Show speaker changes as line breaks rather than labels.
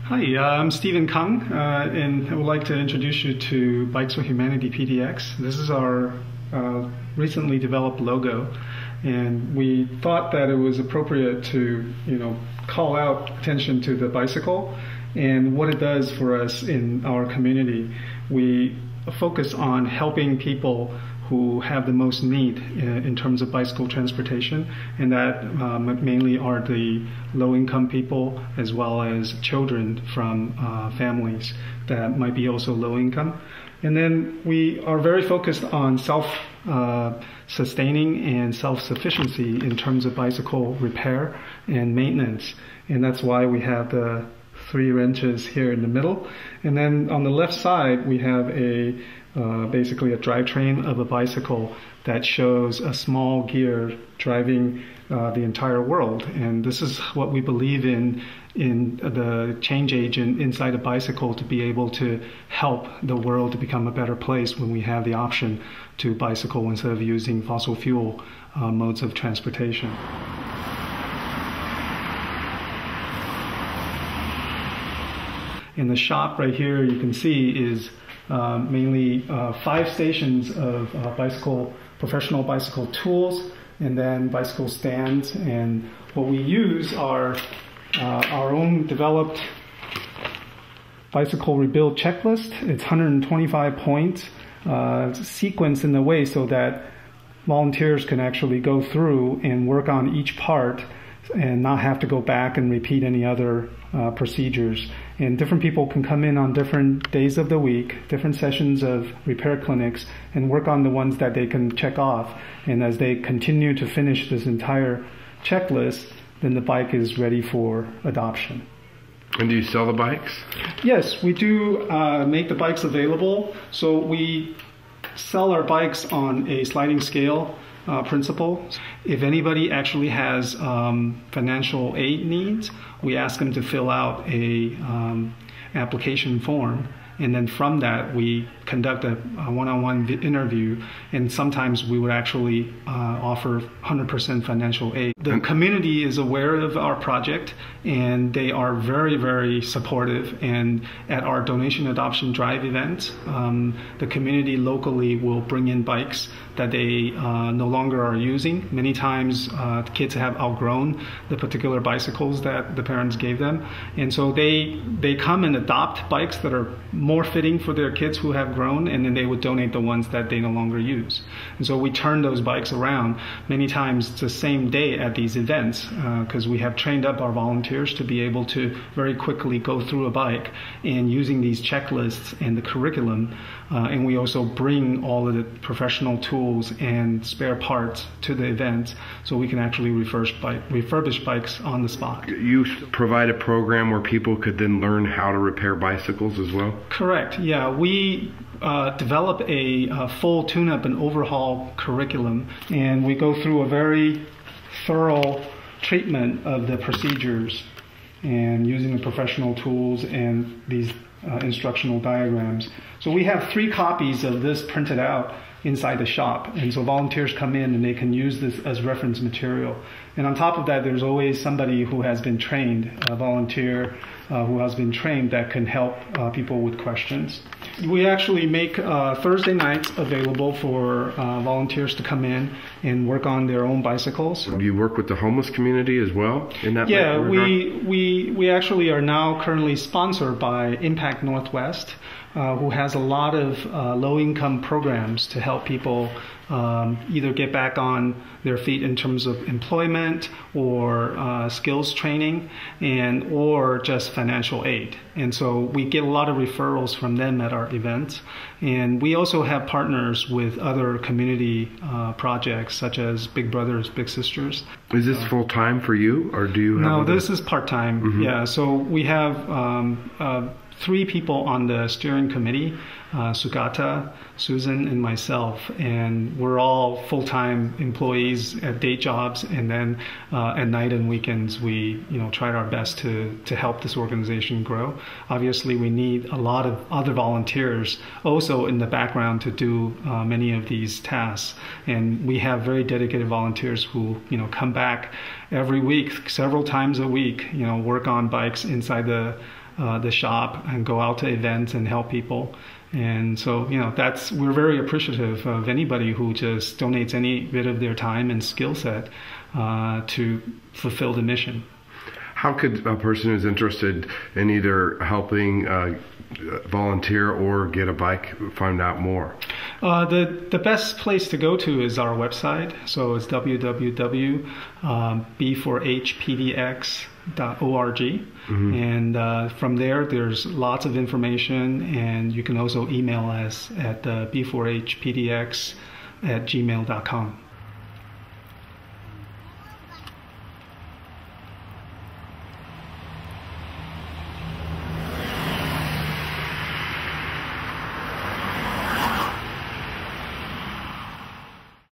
Hi, I'm Stephen Kang, and I would like to introduce you to Bikes for Humanity PDX. This is our recently developed logo, and we thought that it was appropriate to, call out attention to the bicycle and what it does for us in our community. We focus on helping people who have the most need in terms of bicycle transportation, and that mainly are the low-income people as well as children from families that might be also low-income. And then we are very focused on self-sustaining and self-sufficiency in terms of bicycle repair and maintenance, and that's why we have the 3 wrenches here in the middle. And then on the left side we have basically a drivetrain of a bicycle that shows a small gear driving the entire world. And this is what we believe in the change agent inside a bicycle, to be able to help the world to become a better place when we have the option to bicycle instead of using fossil fuel modes of transportation. In the shop right here, you can see is mainly 5 stations of professional bicycle tools, and then bicycle stands. And what we use are our own developed bicycle rebuild checklist. It's 125 points sequenced in a way so that volunteers can actually go through and work on each part and not have to go back and repeat any other procedures. And different people can come in on different days of the week, different sessions of repair clinics, and work on the ones that they can check off. And as they continue to finish this entire checklist, then the bike is ready for adoption.
And do you sell the bikes?
Yes, we do make the bikes available. So we sell our bikes on a sliding scale principle. If anybody actually has financial aid needs, we ask them to fill out a application form, and then from that we conduct a one-on-one interview, and sometimes we would actually offer 100% financial aid. The community is aware of our project, and they are very, very supportive. And at our donation adoption drive event, the community locally will bring in bikes that they no longer are using. Many times kids have outgrown the particular bicycles that the parents gave them, and so they come and adopt bikes that are more fitting for their kids who have grown, and then they would donate the ones that they no longer use. And so we turn those bikes around many times the same day at these events, because we have trained up our volunteers to be able to very quickly go through a bike and using these checklists and the curriculum. And we also bring all of the professional tools and spare parts to the event, so we can actually refurbish bikes on the spot.
You provide a program where people could then learn how to repair bicycles as well?
Correct, yeah. We develop a full tune-up and overhaul curriculum, and we go through a very thorough treatment of the procedures and using the professional tools and these instructional diagrams. So we have 3 copies of this printed out inside the shop, and so volunteers come in and they can use this as reference material. And on top of that, there's always somebody who has been trained, a volunteer who has been trained, that can help people with questions. We actually make Thursday nights available for volunteers to come in and work on their own bicycles.
Do you work with the homeless community as well in that
Yeah,
regard?
we actually are now currently sponsored by Impact Northwest, who has a lot of low-income programs to help people either get back on their feet in terms of employment or skills training, or just financial aid. And so we get a lot of referrals from them at our events. And we also have partners with other community projects such as Big Brothers Big Sisters.
Is this full-time for you, or do you have
No, this is part-time. Mm-hmm. Yeah, so we have 3 people on the steering committee, Sugata, Susan, and myself, and we're all full-time employees at day jobs, and then at night and weekends we tried our best to help this organization grow. Obviously we need a lot of other volunteers also in the background to do many of these tasks, and we have very dedicated volunteers who come back every week, several times a week, work on bikes inside the the shop and go out to events and help people. And so, we're very appreciative of anybody who just donates any bit of their time and skill set to fulfill the mission.
How could a person who's interested in either helping volunteer or get a bike find out more?
The best place to go to is our website. So it's www.b4hpdx.org. Mm-hmm. And from there's lots of information, and you can also email us at b4hpdx@gmail.com.